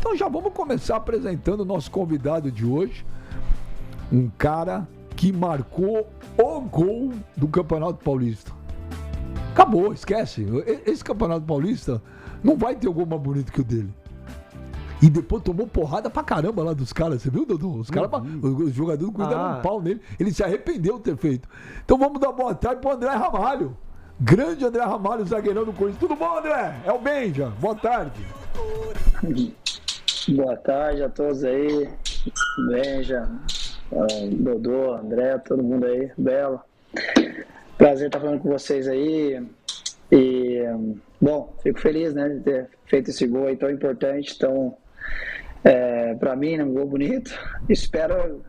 Então já vamos começar apresentando o nosso convidado de hoje. Um cara que marcou o gol do Campeonato Paulista. Acabou, esquece. Esse Campeonato Paulista não vai ter gol mais bonito que o dele. E depois tomou porrada pra caramba lá dos caras. Você viu, Dodô? Os jogadores do Corinthians deram um pau nele. Ele se arrependeu de ter feito. Então vamos dar boa tarde pro André Ramalho. Grande André Ramalho, zagueirão do Corinthians. Tudo bom, André? É o Benja. Boa tarde. Boa tarde a todos aí. Benja, Dodô, André, todo mundo aí. Belo. Prazer estar falando com vocês aí. E, bom, fico feliz, né, de ter feito esse gol aí tão importante, tão, pra mim, um gol bonito. Espero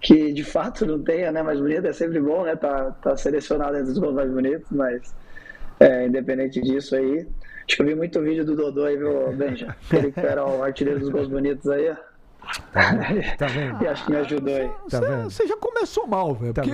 que de fato não tenha, né, mais bonito, é sempre bom, né, tá selecionado entre os gols mais bonitos, mas independente disso aí, acho que eu vi muito vídeo do Dodô aí, viu, Benja? Ele que era o artilheiro dos gols bonitos aí, ó. Tá vendo? E acho que me ajudou aí. Você já começou mal, velho. Porque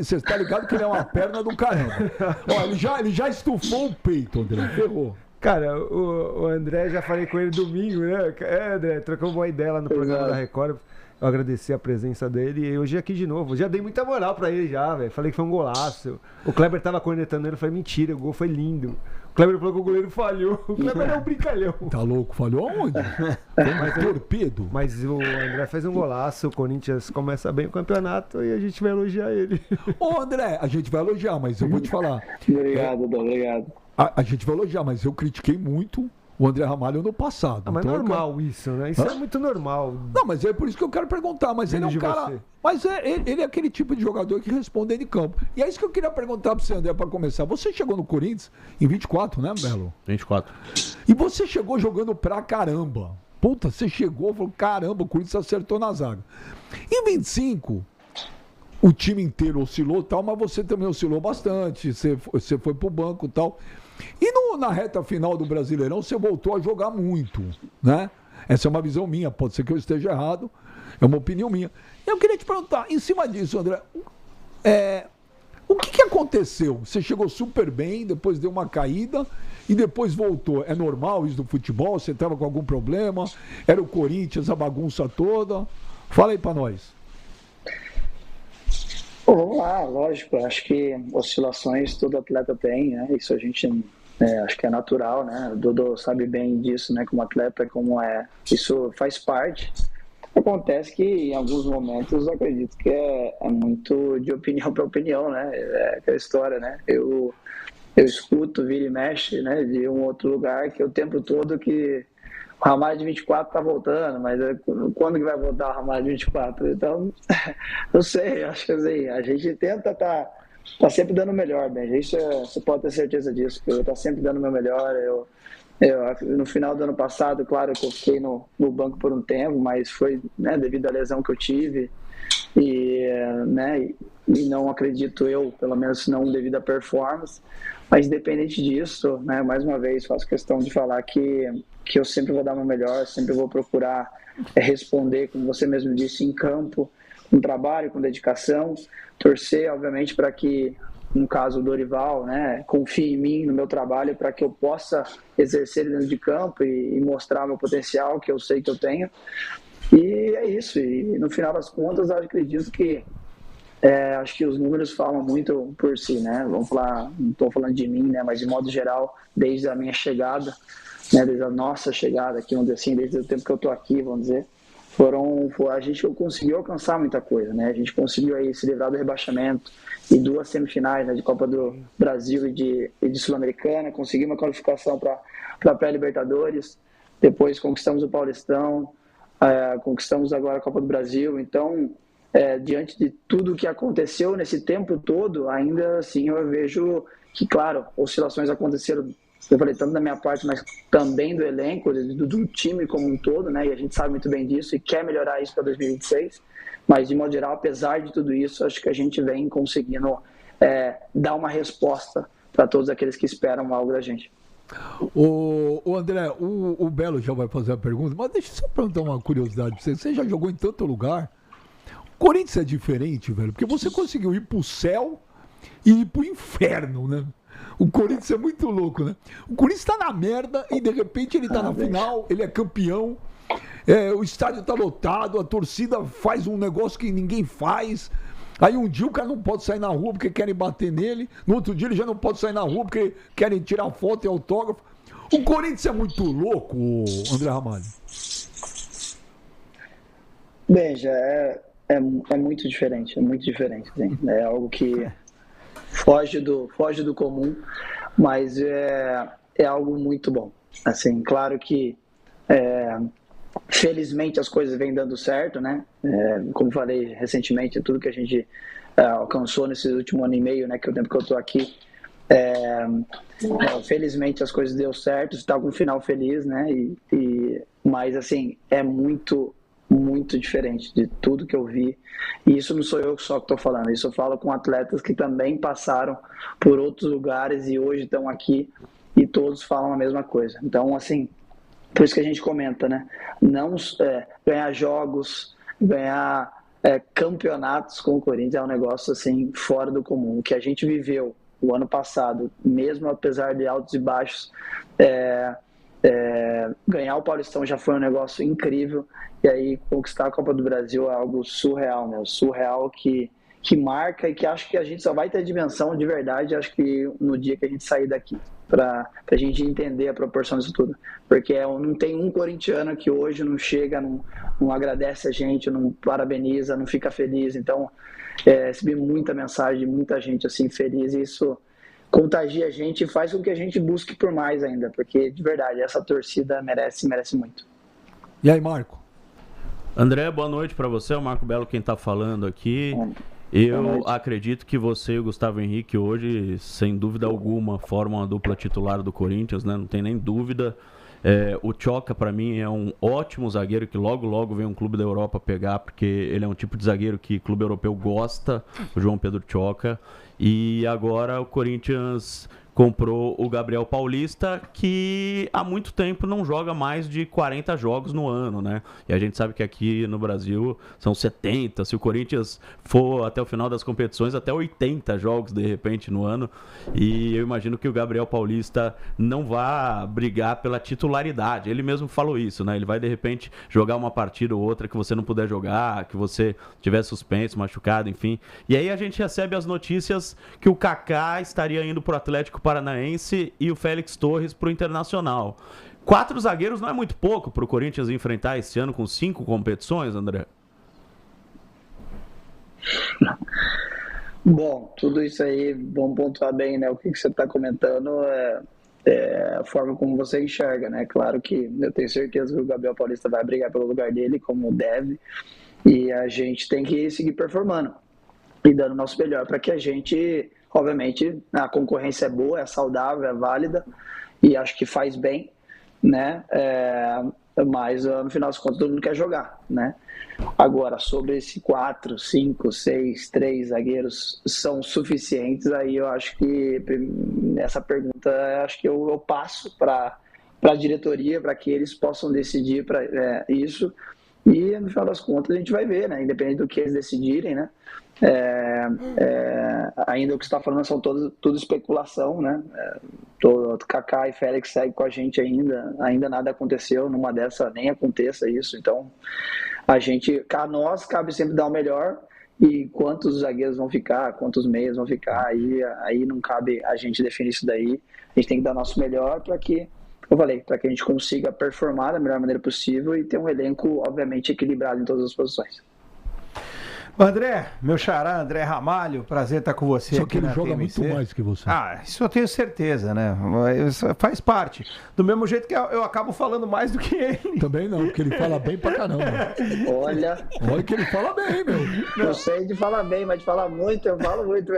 você tá ligado que ele é uma perna do caramba. Ó, ele já estufou o peito, André. Ferrou. Cara, o André, já falei com ele domingo, né? André, trocamos uma ideia lá no programa da Record. Eu agradeci a presença dele e hoje aqui de novo. Já dei muita moral pra ele já, velho. Falei que foi um golaço. O Kleber tava cornetando ele, eu falei, mentira, o gol foi lindo. O Kleber falou que o goleiro falhou. O Kleber é um brincalhão. Tá louco? Falhou aonde? Foi um torpedo. Mas o André fez um golaço, o Corinthians começa bem o campeonato e a gente vai elogiar ele. Ô, André, a gente vai elogiar, mas eu vou te falar. Obrigado, Dodô, obrigado. A gente vai elogiar, mas eu critiquei muito o André Ramalho no passado. Mas então, normal isso, né? Isso é muito normal. Não, mas é por isso que eu quero perguntar. Mas ele é um cara. Você. Mas ele é aquele tipo de jogador que responde dentro de campo. E é isso que eu queria perguntar pra você, André, pra começar. Você chegou no Corinthians em 24, né, Belo? 24. E você chegou jogando pra caramba. Puta, você chegou e falou, caramba, o Corinthians acertou na zaga. Em 25, o time inteiro oscilou e tal, mas você também oscilou bastante. Você foi pro banco e tal. E na reta final do Brasileirão, você voltou a jogar muito, né? Essa é uma visão minha, pode ser que eu esteja errado, é uma opinião minha. Eu queria te perguntar, em cima disso, André, o que aconteceu? Você chegou super bem, depois deu uma caída e depois voltou. É normal isso do futebol? Você estava com algum problema? Era o Corinthians, a bagunça toda? Fala aí pra nós. Bom, vamos lá, lógico, acho que oscilações todo atleta tem, né? Isso a gente acho que é natural, né? O Dodô sabe bem disso, né? Como atleta, como isso faz parte. Acontece que em alguns momentos eu acredito que é muito de opinião para opinião, né? É aquela história, né? Eu escuto, vira e mexe, né? De um outro lugar que o tempo todo que o Ramalho de 24 tá voltando, mas quando que vai voltar o Ramalho de 24? Então, não sei, acho que assim, a gente tenta tá sempre dando o melhor, né? Isso você pode ter certeza disso, que eu tá sempre dando o meu melhor. Eu, no final do ano passado, claro que eu fiquei no banco por um tempo, mas foi, né, devido à lesão que eu tive e não acredito eu, pelo menos não devido à performance, mas independente disso, né, mais uma vez faço questão de falar que eu sempre vou dar o meu melhor, sempre vou procurar responder, como você mesmo disse, em campo, com trabalho, com dedicação, torcer, obviamente, para que, no caso o Dorival, né, confie em mim, no meu trabalho, para que eu possa exercer ele dentro de campo e mostrar meu potencial, que eu sei que eu tenho. E é isso, e no final das contas, eu acredito que acho que os números falam muito por si, né? Vamos falar, não estou falando de mim, né? Mas de modo geral, desde a minha chegada, né? Desde a nossa chegada aqui, vamos dizer assim, desde o tempo que eu estou aqui, vamos dizer, a gente conseguiu alcançar muita coisa, né? A gente conseguiu aí se livrar do rebaixamento e 2 semifinais, né, de Copa do Brasil e de Sul-Americana, conseguimos uma qualificação para a pré-Libertadores, depois conquistamos o Paulistão, conquistamos agora a Copa do Brasil. Então, diante de tudo que aconteceu nesse tempo todo, ainda assim eu vejo que, claro, oscilações aconteceram, eu falei tanto da minha parte, mas também do elenco, do time como um todo, né? E a gente sabe muito bem disso e quer melhorar isso para 2026. Mas, de modo geral, apesar de tudo isso, acho que a gente vem conseguindo dar uma resposta para todos aqueles que esperam algo da gente. O André, o Belo já vai fazer a pergunta, mas deixa eu só perguntar uma curiosidade pra você. Você já jogou em tanto lugar? O Corinthians é diferente, velho, porque você conseguiu ir pro céu e ir pro inferno, né? O Corinthians é muito louco, né? O Corinthians tá na merda e de repente ele tá na final, ele é campeão, o estádio tá lotado, a torcida faz um negócio que ninguém faz. Aí um dia o cara não pode sair na rua porque querem bater nele, no outro dia ele já não pode sair na rua porque querem tirar foto e autógrafo. O Corinthians é muito louco, André Ramalho. Beja, é muito diferente, assim. É algo que foge do comum, mas é algo muito bom. Assim, claro que felizmente as coisas vêm dando certo, né? Como falei recentemente, tudo que a gente alcançou nesse último ano e meio, né? Que é o tempo que eu tô aqui, felizmente as coisas deu certo, está com um final feliz, né? Mas assim, é muito diferente de tudo que eu vi, e isso não sou eu só que estou falando, isso eu falo com atletas que também passaram por outros lugares e hoje estão aqui e todos falam a mesma coisa. Então, assim, por isso que a gente comenta, né? Não ganhar jogos, ganhar campeonatos com o Corinthians é um negócio assim fora do comum. O que a gente viveu o ano passado, mesmo apesar de altos e baixos, ganhar o Paulistão já foi um negócio incrível, e aí conquistar a Copa do Brasil é algo surreal, né? Surreal que marca, e que acho que a gente só vai ter dimensão de verdade, acho que no dia que a gente sair daqui, para a gente entender a proporção disso tudo, porque não tem um corintiano que hoje não chega, não agradece a gente, não parabeniza, não fica feliz. Então recebi muita mensagem de muita gente assim feliz, e isso contagia a gente e faz com que a gente busque por mais ainda, porque de verdade essa torcida merece muito. E aí, Marco? André, boa noite para você, é o Marco Belo quem está falando aqui. Eu acredito que você e o Gustavo Henrique hoje, sem dúvida alguma, formam a dupla titular do Corinthians, né? Não tem nem dúvida. O Tchoca, para mim, é um ótimo zagueiro que logo vem um clube da Europa pegar, porque ele é um tipo de zagueiro que clube europeu gosta, o João Pedro Tchoca. E agora o Corinthians comprou o Gabriel Paulista, que há muito tempo não joga mais de 40 jogos no ano, né? E a gente sabe que aqui no Brasil são 70, se o Corinthians for até o final das competições, até 80 jogos de repente no ano. E eu imagino que o Gabriel Paulista não vá brigar pela titularidade. Ele mesmo falou isso, né? Ele vai de repente jogar uma partida ou outra que você não puder jogar, que você tiver suspenso, machucado, enfim. E aí a gente recebe as notícias que o Kaká estaria indo pro Atlético Paranaense e o Félix Torres para o Internacional. 4 zagueiros não é muito pouco para o Corinthians enfrentar esse ano com 5 competições, André? Bom, tudo isso aí, vamos pontuar bem, né? O que você está comentando a forma como você enxerga, né? Claro que eu tenho certeza que o Gabriel Paulista vai brigar pelo lugar dele, como deve, e a gente tem que seguir performando e dando o nosso melhor para que a gente... Obviamente, a concorrência é boa, é saudável, é válida e acho que faz bem, né? Mas no final das contas todo mundo quer jogar, né? Agora, sobre esse 4, 5, 6, 3 zagueiros são suficientes, aí eu acho que nessa pergunta acho que eu passo para a diretoria, para que eles possam decidir isso, e no final das contas a gente vai ver, né? Independente do que eles decidirem, né? Ainda o que você está falando são tudo especulação, né? Kaká e Félix seguem com a gente ainda nada aconteceu, numa dessa nem aconteça isso. Então a nós cabe sempre dar o melhor, e quantos zagueiros vão ficar, quantos meias vão ficar, aí não cabe a gente definir isso daí. A gente tem que dar o nosso melhor para que a gente consiga performar da melhor maneira possível e ter um elenco obviamente equilibrado em todas as posições. André, meu xará, André Ramalho, prazer estar com você. Só aqui que ele na joga TMC. muito mais que você. Isso eu tenho certeza, né? Isso faz parte. Do mesmo jeito que eu acabo falando mais do que ele. Também não, porque ele fala bem pra caramba. Olha que ele fala bem, meu. Não sei de falar bem, mas de falar muito, eu falo muito.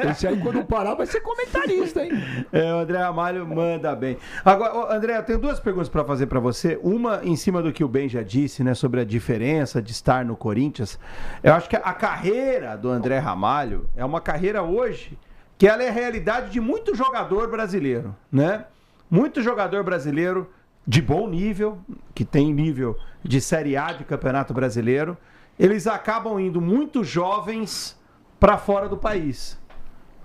Esse aí, quando parar, vai ser comentarista, hein? O André Ramalho manda bem. Agora, André, eu tenho 2 perguntas para fazer para você. Uma em cima do que o Ben já disse, né? Sobre a diferença de estar no Corinthians. Eu acho que a carreira do André Ramalho é uma carreira hoje que ela é a realidade de muito jogador brasileiro, né? Muito jogador brasileiro de bom nível, que tem nível de Série A de Campeonato Brasileiro, eles acabam indo muito jovens para fora do país.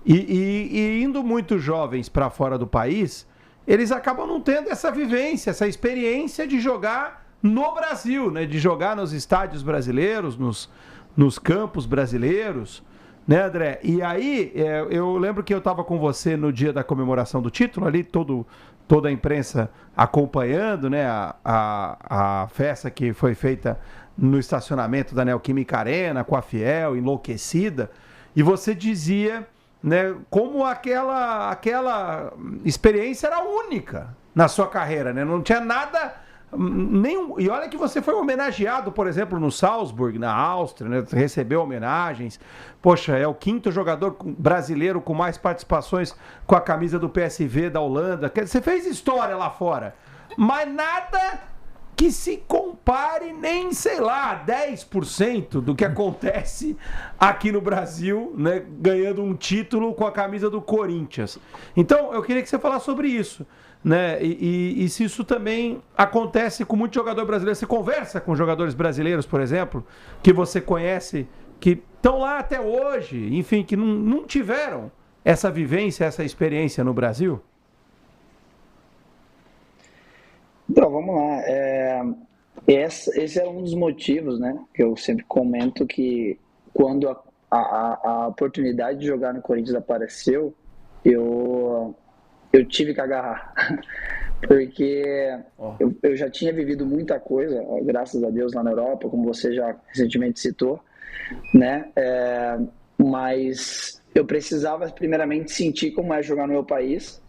E indo muitos jovens para fora do país, eles acabam não tendo essa vivência, essa experiência de jogar no Brasil, né? De jogar nos estádios brasileiros, nos campos brasileiros, né, André? E aí, eu lembro que eu estava com você no dia da comemoração do título, ali toda a imprensa acompanhando, né, a festa que foi feita no estacionamento da Neoquímica Arena, com a Fiel, enlouquecida, e você dizia, né, como aquela experiência era única na sua carreira, né? Não tinha nada nenhum. E olha que você foi homenageado, por exemplo, no Salzburg, na Áustria, né? Recebeu homenagens. Poxa, é o 5º jogador brasileiro com mais participações com a camisa do PSV da Holanda. Você fez história lá fora, mas nada que se compare nem, sei lá, 10% do que acontece aqui no Brasil, né, ganhando um título com a camisa do Corinthians. Então, eu queria que você falasse sobre isso, né, e se isso também acontece com muito jogador brasileiro. Você conversa com jogadores brasileiros, por exemplo, que você conhece, que estão lá até hoje, enfim, que não tiveram essa vivência, essa experiência no Brasil? Então, vamos lá. Esse é um dos motivos, né, que eu sempre comento, que quando a oportunidade de jogar no Corinthians apareceu, eu tive que agarrar. Porque eu já tinha vivido muita coisa, graças a Deus, lá na Europa, como você já recentemente citou, né? Mas eu precisava, primeiramente, sentir como é jogar no meu país.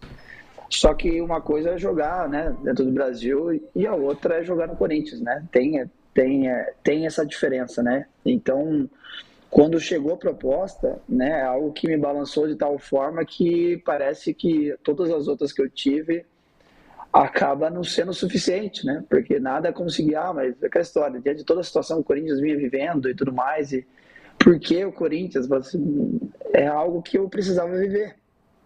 Só que uma coisa é jogar, né, dentro do Brasil, e a outra é jogar no Corinthians, né? Tem essa diferença, né? Então, quando chegou a proposta, né, é algo que me balançou de tal forma que parece que todas as outras que eu tive acaba não sendo suficiente, né? Porque nada conseguia, mas é aquela história, diante de toda a situação que o Corinthians vinha vivendo e tudo mais, e por que o Corinthians? É algo que eu precisava viver.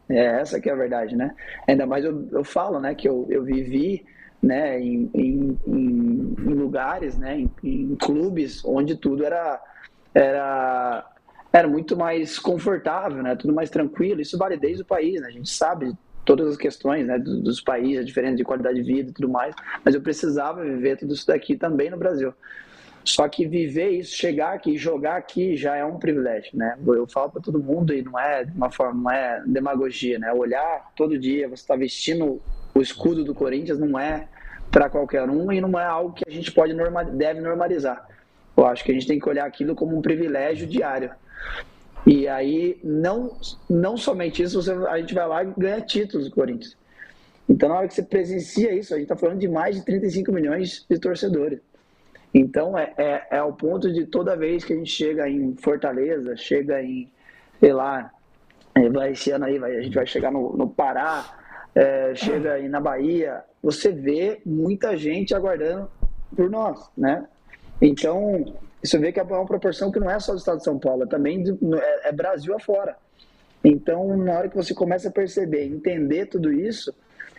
Essa que é a verdade, né? Ainda mais eu falo, né, que eu vivi, né, em lugares, né, em clubes onde tudo era muito mais confortável, né, tudo mais tranquilo. Isso vale desde o país, né? A gente sabe todas as questões, né, dos países, a diferença de qualidade de vida e tudo mais, mas eu precisava viver tudo isso daqui também no Brasil. Só que viver isso, chegar aqui, jogar aqui já é um privilégio, né? Eu falo para todo mundo, e não é de uma forma, não é demagogia, né? Olhar todo dia, você está vestindo o escudo do Corinthians, não é para qualquer um e não é algo que a gente deve normalizar. Eu acho que a gente tem que olhar aquilo como um privilégio diário. E aí, não somente isso, a gente vai lá e ganha títulos do Corinthians. Então, na hora que você presencia isso, a gente está falando de mais de 35 milhões de torcedores. Então, é o ponto de toda vez que a gente chega em Fortaleza, chega em, sei lá, esse ano aí a gente vai chegar no Pará, chega aí na Bahia, você vê muita gente aguardando por nós, né? Então, você vê que é uma proporção que não é só do estado de São Paulo, também é Brasil afora. Então, na hora que você começa a perceber, entender tudo isso,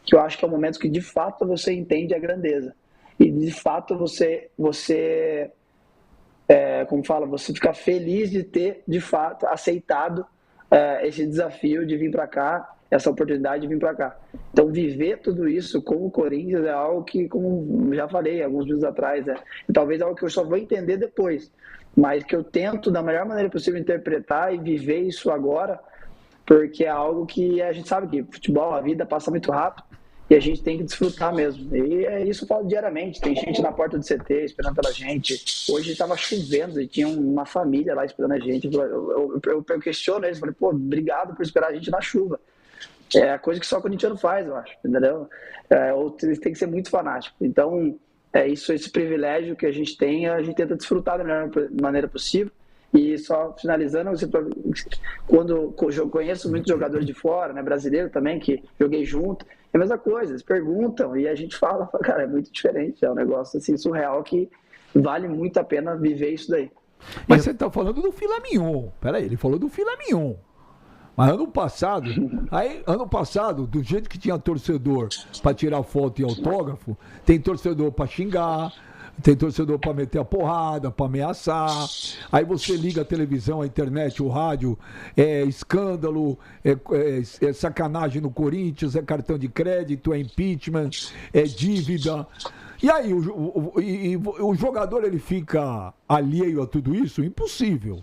que eu acho que é o momento que de fato você entende a grandeza. E de fato você como fala, você fica feliz de ter de fato aceitado esse desafio de vir para cá, essa oportunidade de vir para cá. Então viver tudo isso com o Corinthians é algo que, como já falei alguns dias atrás, talvez é algo que eu só vou entender depois, mas que eu tento da melhor maneira possível interpretar e viver isso agora, porque é algo que a gente sabe que futebol, a vida passa muito rápido, e a gente tem que desfrutar mesmo. E isso eu falo diariamente. Tem gente na porta do CT esperando pela gente. Hoje estava chovendo e tinha uma família lá esperando a gente. Eu questiono eles. Falei, pô, obrigado por esperar a gente na chuva. É a coisa que só o corintiano faz, eu acho. Entendeu? Eles têm que ser muito fanáticos. Então, esse privilégio que a gente tem, a gente tenta desfrutar da melhor maneira possível. E só finalizando, quando eu conheço muitos jogadores de fora, né, brasileiro também, que joguei junto, é a mesma coisa, eles perguntam e a gente fala, cara, é muito diferente, é um negócio assim, surreal, que vale muito a pena viver isso daí. Mas você está falando do filé mignon, peraí, ele falou do filé mignon. Mas ano passado, do jeito que tinha torcedor para tirar foto e autógrafo, tem torcedor para xingar, tem torcedor para meter a porrada, para ameaçar. Aí você liga a televisão, a internet, o rádio, é escândalo, é sacanagem no Corinthians, é cartão de crédito, é impeachment, é dívida. E aí, o jogador ele fica alheio a tudo isso? Impossível.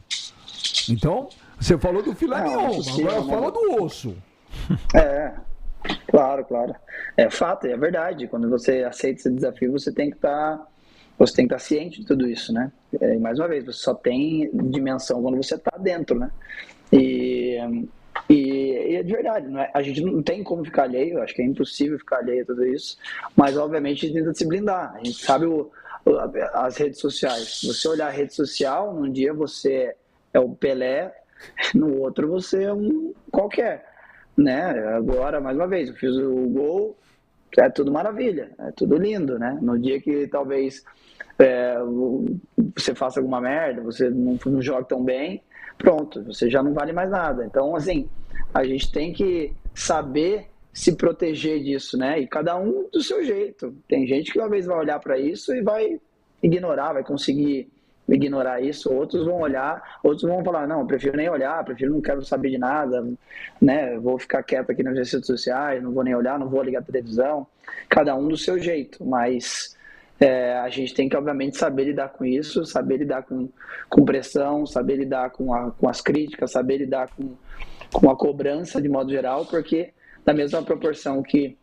Então, você falou do filé mignon, agora fala do osso. Claro. É fato, é verdade. Quando você aceita esse desafio, você tem que estar ciente de tudo isso, né? E mais uma vez, você só tem dimensão quando você está dentro, né? E é de verdade, não é? A gente não tem como ficar alheio, acho que é impossível ficar alheio a tudo isso, mas obviamente a gente tenta se blindar. A gente sabe as redes sociais. Se você olhar a rede social, num dia você é o Pelé, no outro você é um qualquer, né? Agora, mais uma vez, eu fiz o gol, é tudo maravilha, é tudo lindo, né? No dia que talvez você faça alguma merda, você não joga tão bem, pronto, você já não vale mais nada. Então, assim, a gente tem que saber se proteger disso, né? E cada um do seu jeito. Tem gente que uma vez vai olhar para isso e vai ignorar, vai conseguir ignorar isso. Outros vão olhar, outros vão falar, não, eu prefiro nem olhar, não quero saber de nada, né? Vou ficar quieto aqui nas redes sociais, não vou nem olhar, não vou ligar a televisão. Cada um do seu jeito, mas a gente tem que, obviamente, saber lidar com isso, saber lidar com pressão, saber lidar com as críticas, saber lidar com a cobrança de modo geral, porque da mesma proporção que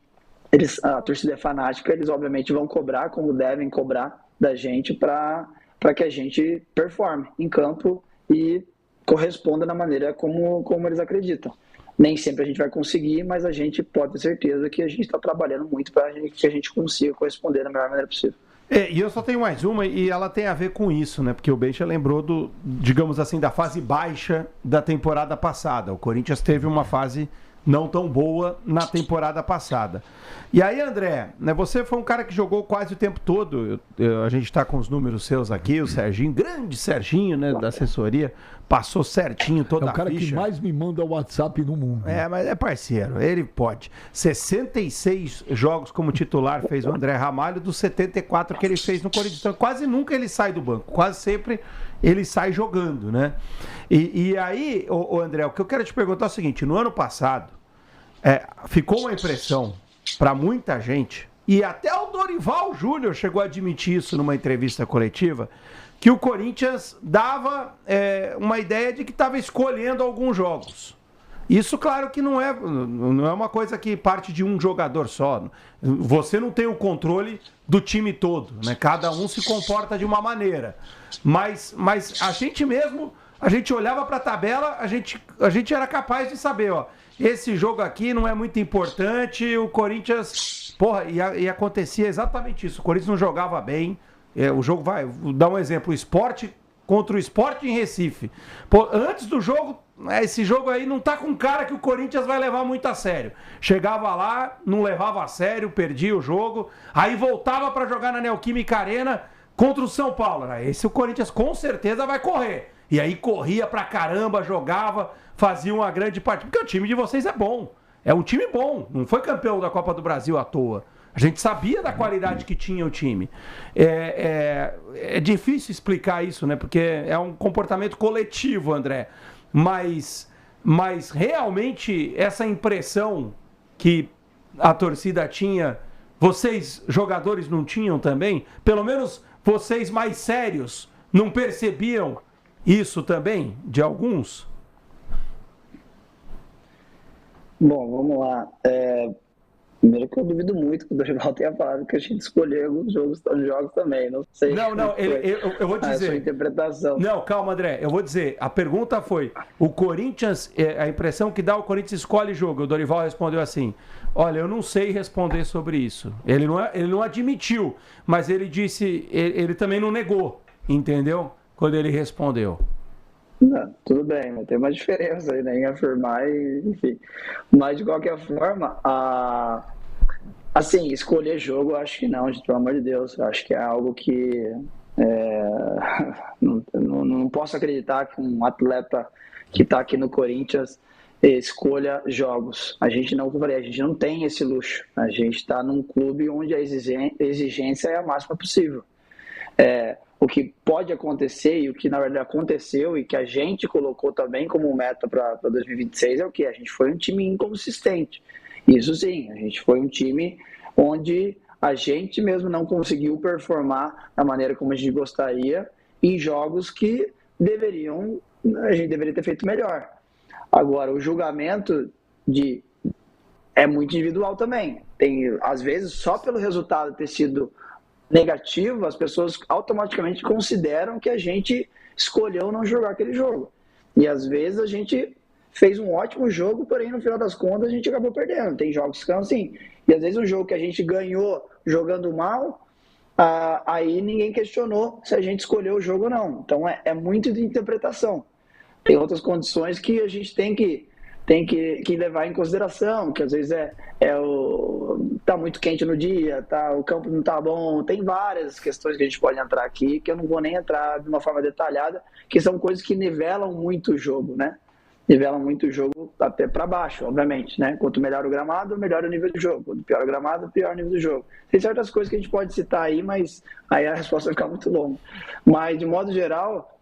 a torcida é fanática, eles obviamente vão cobrar como devem cobrar da gente para que a gente performe em campo e corresponda da maneira como eles acreditam. Nem sempre a gente vai conseguir, mas a gente pode ter certeza que a gente está trabalhando muito para que a gente consiga corresponder da melhor maneira possível. E eu só tenho mais uma, e ela tem a ver com isso, né? Porque o Benja lembrou digamos assim, da fase baixa da temporada passada. O Corinthians teve uma fase não tão boa na temporada passada. E aí, André, né, você foi um cara que jogou quase o tempo todo. A gente está com os números seus aqui, o Serginho, grande Serginho, né, da assessoria, passou certinho toda a ficha. É o cara que mais me manda WhatsApp no mundo. Mas é parceiro, ele pode. 66 jogos como titular fez o André Ramalho, dos 74 que ele fez no Corinthians. Então, quase nunca ele sai do banco, quase sempre ele sai jogando, né? E aí, o André, o que eu quero te perguntar é o seguinte, no ano passado, ficou uma impressão para muita gente, e até o Dorival Júnior chegou a admitir isso numa entrevista coletiva, que o Corinthians dava uma ideia de que estava escolhendo alguns jogos. Isso, claro, que não é uma coisa que parte de um jogador só. Você não tem o controle do time todo, né? Cada um se comporta de uma maneira. Mas a gente mesmo, a gente olhava para a tabela, a gente era capaz de saber, ó, esse jogo aqui não é muito importante, o Corinthians... Porra, e acontecia exatamente isso. O Corinthians não jogava bem. O jogo vou dar um exemplo, o Sport contra o Sport em Recife. Pô, antes do jogo, esse jogo aí não tá com cara que o Corinthians vai levar muito a sério. Chegava lá, não levava a sério, perdia o jogo, aí voltava para jogar na Neoquímica Arena contra o São Paulo. Esse o Corinthians com certeza vai correr. E aí corria pra caramba, jogava, fazia uma grande partida. Porque o time de vocês é bom. É um time bom. Não foi campeão da Copa do Brasil à toa. A gente sabia da qualidade que tinha o time. É difícil explicar isso, né? Porque é um comportamento coletivo, André. Mas realmente essa impressão que a torcida tinha, vocês, jogadores, não tinham também? Pelo menos vocês mais sérios não percebiam isso também, de alguns? Bom, vamos lá. Primeiro que eu duvido muito que o Dorival tenha falado que a gente escolheu alguns jogos também. Não sei. Não, eu vou dizer. A sua interpretação. Não, calma, André. Eu vou dizer. A pergunta foi: o Corinthians, a impressão que dá, o Corinthians escolhe jogo. O Dorival respondeu assim: olha, eu não sei responder sobre isso. Ele não admitiu, mas ele disse, ele também não negou, entendeu? Quando ele respondeu. Não, tudo bem, mas tem uma diferença aí, né, em afirmar, enfim. Mas, de qualquer forma, assim, escolher jogo, eu acho que não, gente, pelo amor de Deus. Eu acho que é algo que não posso acreditar que um atleta que está aqui no Corinthians escolha jogos. A gente não tem esse luxo. A gente está num clube onde a exigência é a máxima possível. o que pode acontecer e o que na verdade aconteceu e que a gente colocou também como meta para 2026 é o que? A gente foi um time inconsistente. Isso sim, a gente foi um time onde a gente mesmo não conseguiu performar da maneira como a gente gostaria em jogos que a gente deveria ter feito melhor. Agora, o julgamento é muito individual também. Às vezes, só pelo resultado ter sido negativo, as pessoas automaticamente consideram que a gente escolheu não jogar aquele jogo. E às vezes a gente fez um ótimo jogo, porém no final das contas a gente acabou perdendo. Tem jogos que são assim. E às vezes um jogo que a gente ganhou jogando mal, aí ninguém questionou se a gente escolheu o jogo ou não. Então é muito de interpretação. Tem outras condições que a gente tem que levar em consideração, que às vezes tá muito quente no dia, o campo não tá bom, tem várias questões que a gente pode entrar aqui, que eu não vou nem entrar de uma forma detalhada, que são coisas que nivelam muito o jogo, né? Nivelam muito o jogo até para baixo, obviamente, né? Quanto melhor o gramado, melhor o nível do jogo. Quanto pior o gramado, pior o nível do jogo. Tem certas coisas que a gente pode citar aí, mas aí a resposta vai ficar muito longa. Mas, de modo geral,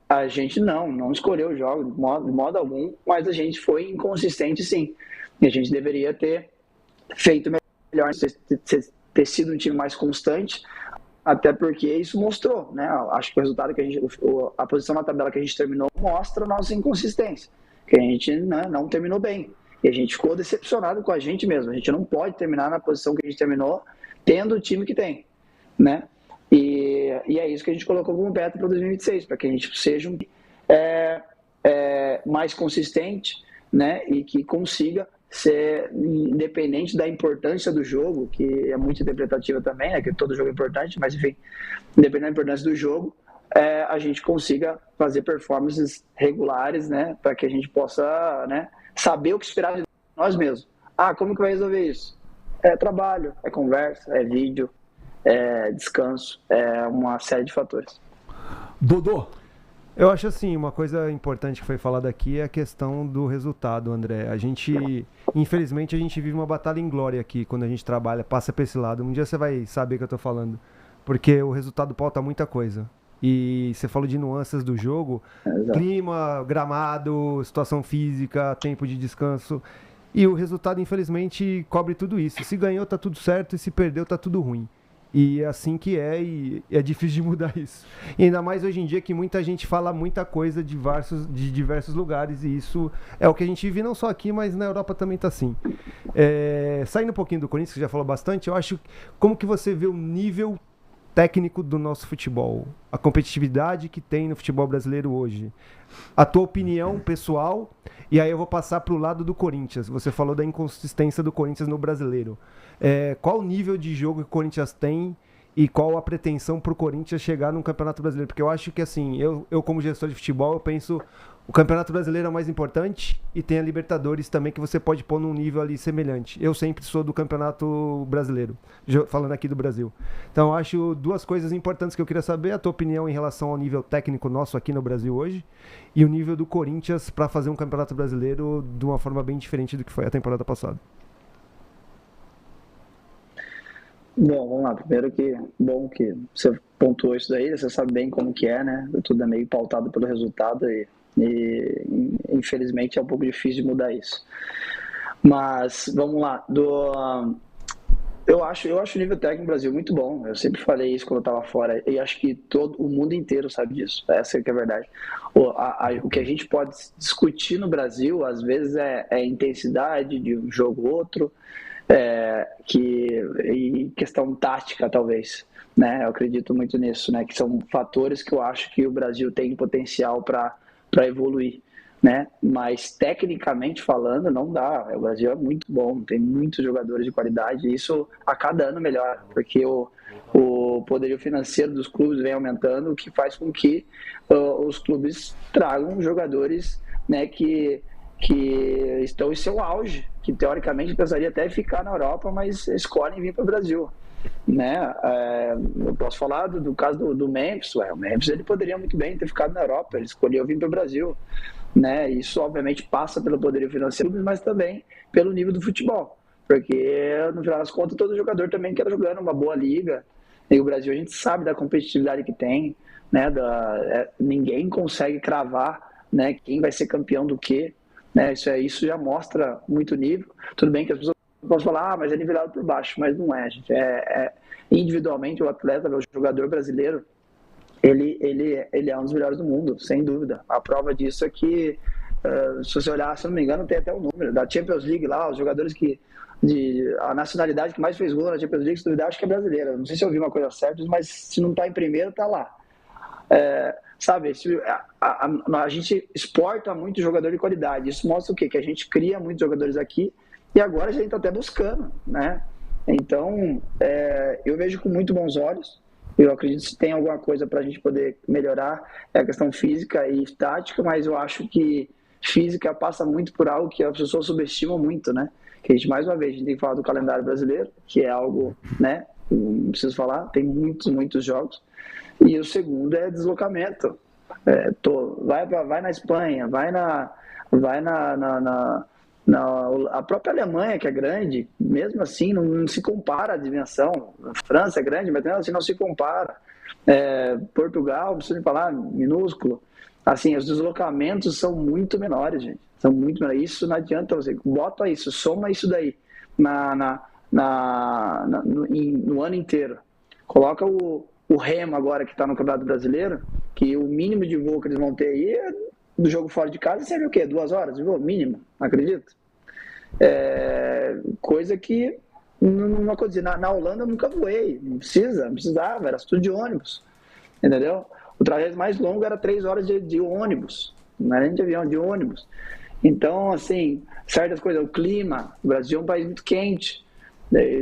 a gente não escolheu o jogo de modo algum, mas a gente foi inconsistente sim. E a gente deveria ter feito melhor, ter sido um time mais constante, até porque isso mostrou, né? Acho que o resultado que a posição na tabela que a gente terminou mostra a nossa inconsistência, que a gente, né, não terminou bem. E a gente ficou decepcionado com a gente mesmo. A gente não pode terminar na posição que a gente terminou, tendo o time que tem, né? E é isso que a gente colocou como meta para 2026, para que a gente seja mais consistente, né? E que consiga ser, independente da importância do jogo, que é muito interpretativa também, né? Que todo jogo é importante, mas enfim, independente da importância do jogo, a gente consiga fazer performances regulares, né? Para que a gente possa, né, saber o que esperar de nós mesmos. Como que vai resolver isso? É trabalho, é conversa, é vídeo, descanso, uma série de fatores. Dodô? Eu acho assim, uma coisa importante que foi falada aqui é a questão do resultado, André. Infelizmente, a gente vive uma batalha inglória aqui, quando a gente trabalha, passa pra esse lado. Um dia você vai saber o que eu tô falando, porque o resultado pauta muita coisa. E você falou de nuances do jogo, clima, gramado, situação física, tempo de descanso. E o resultado, infelizmente, cobre tudo isso. Se ganhou, tá tudo certo, e se perdeu, tá tudo ruim. E é assim que e é difícil de mudar isso. E ainda mais hoje em dia que muita gente fala muita coisa de diversos lugares, e isso é o que a gente vive não só aqui, mas na Europa também tá assim. Saindo um pouquinho do Corinthians, que já falou bastante, eu acho, como que você vê o nível técnico do nosso futebol, a competitividade que tem no futebol brasileiro hoje, a tua opinião pessoal, e aí eu vou passar para o lado do Corinthians. Você falou da inconsistência do Corinthians no brasileiro. Qual o nível de jogo que o Corinthians tem e qual a pretensão para o Corinthians chegar no Campeonato Brasileiro? Porque eu acho que, assim, eu como gestor de futebol, eu penso o Campeonato Brasileiro é o mais importante e tem a Libertadores também, que você pode pôr num nível ali semelhante. Eu sempre sou do Campeonato Brasileiro, falando aqui do Brasil. Então, eu acho duas coisas importantes que eu queria saber: a tua opinião em relação ao nível técnico nosso aqui no Brasil hoje e o nível do Corinthians para fazer um Campeonato Brasileiro de uma forma bem diferente do que foi a temporada passada. Bom, vamos lá. Primeiro bom que você pontuou isso daí, você sabe bem como que né? Tudo é meio pautado pelo resultado e infelizmente é um pouco difícil de mudar isso. Mas vamos lá. Eu acho o nível técnico no Brasil muito bom. Eu sempre falei isso quando eu estava fora, e acho que todo o mundo inteiro sabe disso. Essa que é a verdade. O que a gente pode discutir no Brasil às vezes é a intensidade de um jogo ou outro, e questão tática, talvez, né? Eu acredito muito nisso, né? Que são fatores que eu acho que o Brasil tem potencial para evoluir, né? Mas tecnicamente falando, não dá. O Brasil é muito bom, tem muitos jogadores de qualidade, e isso a cada ano melhora, porque o poderio financeiro dos clubes vem aumentando, o que faz com que os clubes tragam jogadores, né, que estão em seu auge, que teoricamente precisaria até ficar na Europa, mas escolhem vir para o Brasil, né? Eu posso falar do caso do Memphis. O Memphis, ele poderia muito bem ter ficado na Europa, ele escolheu vir para o Brasil, né? Isso obviamente passa pelo poderio financeiro, mas também pelo nível do futebol, porque no final das contas todo jogador também quer jogar numa boa liga, E o Brasil, a gente sabe da competitividade que tem, né? Ninguém consegue cravar, né, quem vai ser campeão do quê, né? Isso já mostra muito nível. Tudo bem que as pessoas podem falar, mas é nivelado por baixo, mas não é, gente. Individualmente, o atleta, o jogador brasileiro, ele é um dos melhores do mundo, sem dúvida. A prova disso é que, se você olhar, se não me engano, tem até o número da Champions League lá, os jogadores a nacionalidade que mais fez gol na Champions League, se duvidar, acho que é brasileira. Não sei se eu ouvi uma coisa certa, mas se não está em primeiro, está lá. Sabe, a gente exporta muito jogador de qualidade. Isso mostra o quê? Que a gente cria muitos jogadores aqui e agora a gente está até buscando, né? Então, eu vejo com muito bons olhos. Eu acredito que se tem alguma coisa para a gente poder melhorar é a questão física e tática, mas eu acho que física passa muito por algo que as pessoas subestimam muito, né? Que a gente, mais uma vez, a gente tem que falar do calendário brasileiro, que é algo, né? Não preciso falar, tem muitos jogos. E o segundo é deslocamento. Vai na Espanha, vai na a própria Alemanha, que é grande, mesmo assim não se compara a dimensão. A França é grande, mas assim não se compara. Portugal, não preciso falar, minúsculo. Assim, os deslocamentos são muito menores, gente. São muito menores. Isso não adianta você. Bota isso, soma isso daí no ano inteiro. Coloca o Remo agora que está no Campeonato Brasileiro, que o mínimo de voo que eles vão ter aí do jogo fora de casa seria o quê? 2 horas de voo? Mínimo, acredito. Coisa que não aconteceu. Na Holanda eu nunca voei, não precisava, era tudo de ônibus, entendeu? O trajeto mais longo era 3 horas de ônibus, não era nem de avião, de ônibus. Então, assim, certas coisas, o clima, o Brasil é um país muito quente,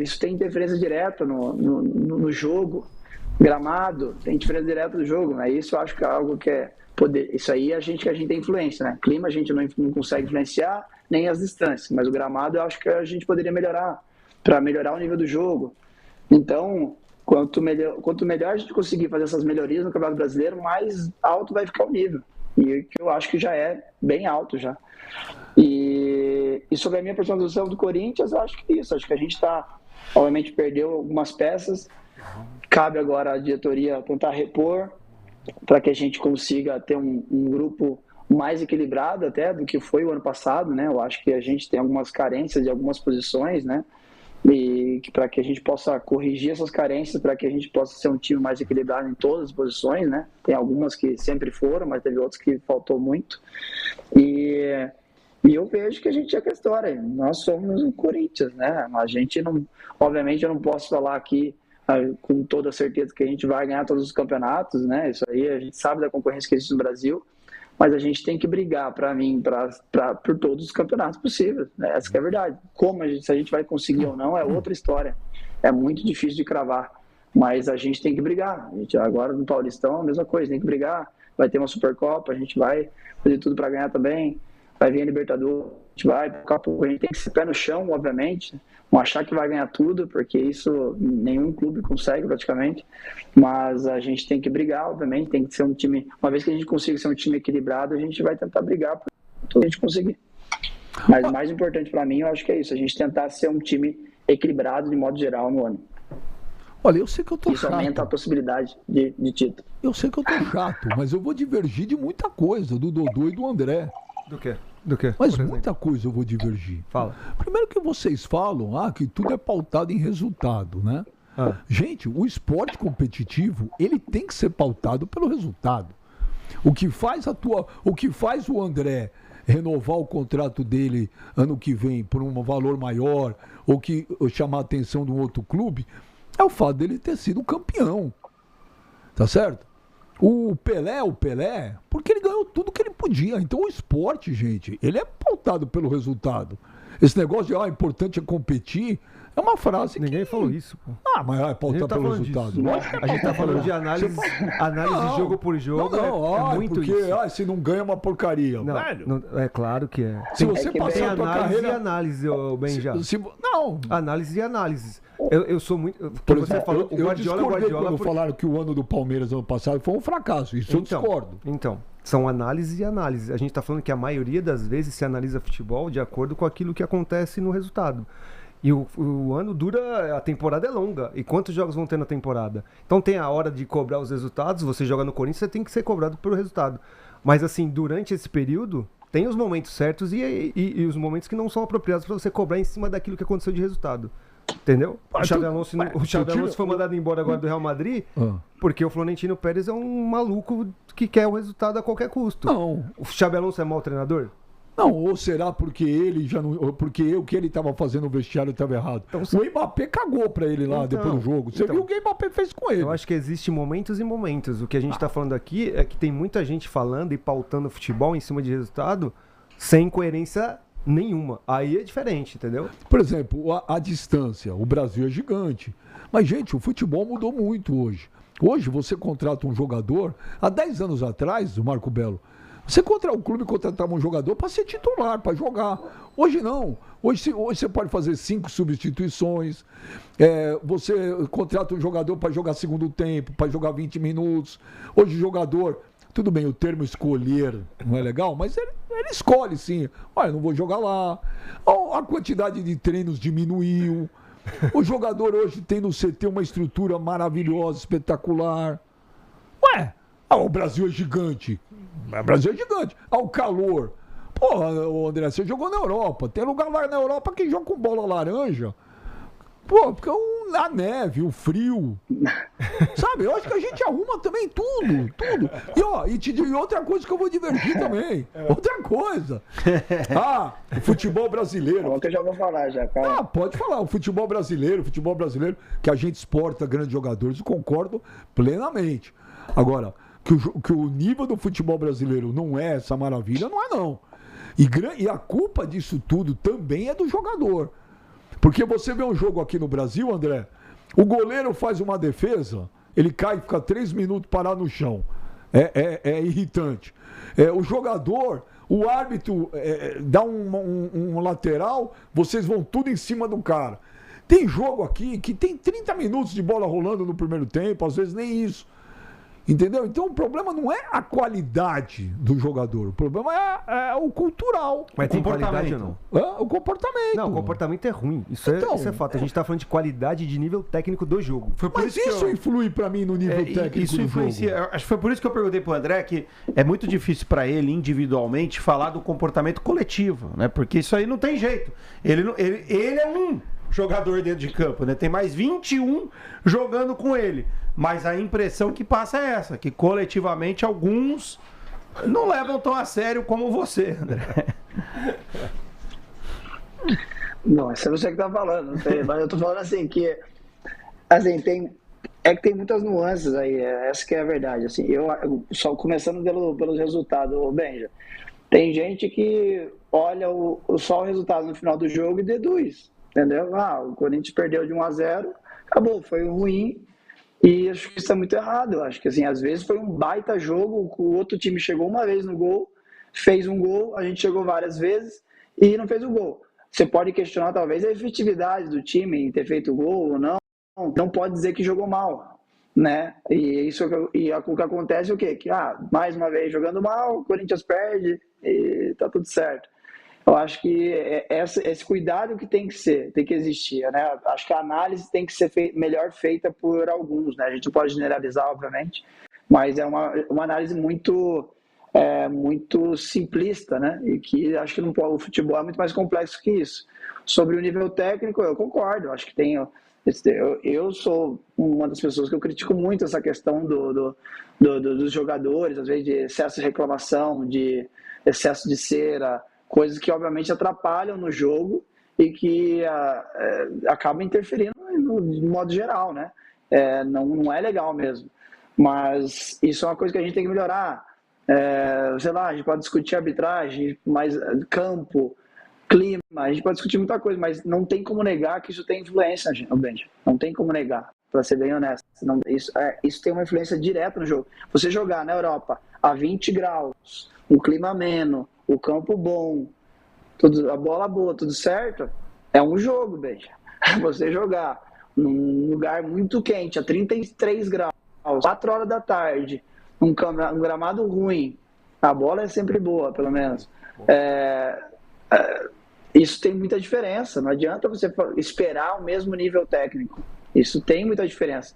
isso tem interferência direta no jogo, gramado, tem diferença direta do jogo, né? Isso eu acho que é algo que isso aí a gente tem influência, né? Clima a gente não consegue influenciar, nem as distâncias, mas o gramado eu acho que a gente poderia melhorar, para melhorar o nível do jogo. Então, quanto melhor a gente conseguir fazer essas melhorias no Campeonato Brasileiro, mais alto vai ficar o nível. E que eu acho que já é bem alto já. E sobre a minha personalização do Corinthians, eu acho que é isso. Acho que a gente obviamente perdeu algumas peças. Cabe agora à diretoria tentar repor para que a gente consiga ter um grupo mais equilibrado até do que foi o ano passado, né? Eu acho que a gente tem algumas carências de algumas posições, né? E para que a gente possa corrigir essas carências, para que a gente possa ser um time mais equilibrado em todas as posições, né? Tem algumas que sempre foram, mas teve outras que faltou muito. E eu vejo que a gente é com a história. Nós somos um Corinthians, né? A gente não... Obviamente eu não posso falar aqui com toda certeza que a gente vai ganhar todos os campeonatos, né? Isso aí a gente sabe da concorrência que existe no Brasil, mas a gente tem que brigar, por todos os campeonatos possíveis, né? Essa que é a verdade. Se a gente vai conseguir ou não é outra história. É muito difícil de cravar, mas a gente tem que brigar. Agora no Paulistão a mesma coisa, tem que brigar. Vai ter uma Supercopa, a gente vai fazer tudo para ganhar também. Vai vir a Libertadores, a gente tem que ser pé no chão, obviamente, não achar que vai ganhar tudo, porque isso nenhum clube consegue praticamente, mas a gente tem que brigar, obviamente, tem que ser um time, uma vez que a gente consiga ser um time equilibrado, a gente vai tentar brigar para a gente conseguir. Mas o mais importante para mim, eu acho que é isso, a gente tentar ser um time equilibrado de modo geral no ano. Olha, eu sei que eu tô chato. Isso aumenta a possibilidade de título. Eu sei que eu tô chato, mas eu vou divergir de muita coisa, do Dodô e do André. Do quê? Mas muita coisa eu vou divergir. Fala. Primeiro que vocês falam que tudo é pautado em resultado, né? Gente, o esporte competitivo, ele tem que ser pautado pelo resultado. O que faz o André renovar o contrato dele ano que vem por um valor maior, ou chamar a atenção de um outro clube, é o fato dele ter sido campeão. Tá certo? O Pelé, porque ele ganhou tudo que ele podia. Então o esporte, gente, ele é pautado pelo resultado. Esse negócio de é importante é competir, é uma frase Ninguém falou isso, pô. Mas é pautado pelo resultado. A gente tá falando de análise jogo por jogo. Não, é muito porque isso. Se não ganha é uma porcaria. Não, velho. é claro que é. Se você passar a tua carreira... análise, Benja. Não. Análise e análise. Eu sou muito... Por você exemplo, falou, eu discordei quando falaram que o ano do Palmeiras ano passado foi um fracasso. Isso eu discordo. Então, são análise e análise. A gente está falando que a maioria das vezes se analisa futebol de acordo com aquilo que acontece no resultado. E o ano dura, a temporada é longa. E quantos jogos vão ter na temporada? Então tem a hora de cobrar os resultados. Você joga no Corinthians, você tem que ser cobrado pelo resultado. Mas assim, durante esse período, tem os momentos certos e os momentos que não são apropriados para você cobrar em cima daquilo que aconteceu de resultado. Entendeu? O Xabi Alonso foi mandado embora agora do Real Madrid porque o Florentino Pérez é um maluco que quer o resultado a qualquer custo. Não. O Xabi Alonso é mau treinador? Não, ou será porque ele já não. Porque o que ele estava fazendo no vestiário estava errado? Então, o Mbappé cagou pra ele lá depois do jogo. Você viu o que o Mbappé fez com ele? Eu acho que existe momentos e momentos. O que a gente tá falando aqui é que tem muita gente falando e pautando futebol em cima de resultado sem coerência nenhuma. Aí é diferente, entendeu? Por exemplo, a distância. O Brasil é gigante. Mas, gente, o futebol mudou muito hoje. Hoje você contrata um jogador. Há 10 anos atrás, o Marco Belo, o clube contratava um jogador para ser titular, para jogar. Hoje não. Hoje você pode fazer 5 substituições. Você contrata um jogador para jogar segundo tempo, para jogar 20 minutos. Hoje o jogador, tudo bem, o termo escolher não é legal, mas ele escolhe sim. Olha, não vou jogar lá. A quantidade de treinos diminuiu. O jogador hoje tem no CT uma estrutura maravilhosa, espetacular. O Brasil é gigante. O Brasil é gigante. O calor. Porra, André, você jogou na Europa. Tem lugar lá na Europa que joga com bola laranja. Pô, porque a neve, o frio. Sabe? Eu acho que a gente arruma também tudo. E outra coisa que eu vou divertir também. Outra coisa. O futebol brasileiro. Bom, que eu já vou falar já, cara. Pode falar. O futebol brasileiro, que a gente exporta grandes jogadores, eu concordo plenamente. Agora, que o nível do futebol brasileiro não é essa maravilha, não é não. E a culpa disso tudo também é do jogador. Porque você vê um jogo aqui no Brasil, André, o goleiro faz uma defesa, ele cai e fica 3 minutos parado no chão. É irritante. O jogador, o árbitro dá um lateral, vocês vão tudo em cima do cara. Tem jogo aqui que tem 30 minutos de bola rolando no primeiro tempo, às vezes nem isso. Entendeu? Então o problema não é a qualidade do jogador, o problema é o cultural. Mas tem qualidade ou não? O comportamento. Não, o comportamento é ruim. Isso é fato. A gente tá falando de qualidade de nível técnico do jogo. Mas isso influi pra mim no nível técnico isso influencia. do jogo. Acho que foi por isso que eu perguntei pro André que é muito difícil pra ele individualmente falar do comportamento coletivo, né? Porque isso aí não tem jeito. Ele é um jogador dentro de campo, né? Tem mais 21 jogando com ele. Mas a impressão que passa é essa, que coletivamente alguns não levam tão a sério como você, André. Não, isso é você que tá falando, não sei, mas eu tô falando assim que tem muitas nuances aí, essa que é a verdade. Assim, eu só começando pelos resultados, Benja, tem gente que olha só o resultado no final do jogo e deduz, entendeu? O Corinthians perdeu de 1-0, acabou, foi ruim. E acho que isso é muito errado. Eu acho que assim, às vezes foi um baita jogo, o outro time chegou uma vez no gol, fez um gol, a gente chegou várias vezes e não fez o gol. Você pode questionar talvez a efetividade do time em ter feito o gol ou não. Não pode dizer que jogou mal, né? O que acontece é o quê? Que mais uma vez jogando mal, o Corinthians perde e tá tudo certo. Eu acho que esse cuidado que tem que existir, né? Acho que a análise tem que ser melhor feita por alguns, né? A gente não pode generalizar, obviamente, mas é uma análise muito simplista, né? E que acho que o futebol é muito mais complexo que isso. Sobre o nível técnico, eu concordo. Acho que eu sou uma das pessoas que eu critico muito essa questão dos jogadores, às vezes de excesso de reclamação, de excesso de cera, coisas que obviamente atrapalham no jogo e que acabam interferindo de modo geral, né? Não é legal mesmo. Mas isso é uma coisa que a gente tem que melhorar. Sei lá, a gente pode discutir arbitragem, mas campo, clima, a gente pode discutir muita coisa, mas não tem como negar que isso tem influência, gente. Não tem como negar, para ser bem honesto. Isso tem uma influência direta no jogo. Você jogar na Europa a 20 graus, um clima ameno, o campo bom, a bola boa, tudo certo, é um jogo, Benja. Você jogar num lugar muito quente, a 33 graus, 4 horas da tarde, um gramado ruim, a bola é sempre boa, pelo menos. isso tem muita diferença. Não adianta você esperar o mesmo nível técnico. Isso tem muita diferença.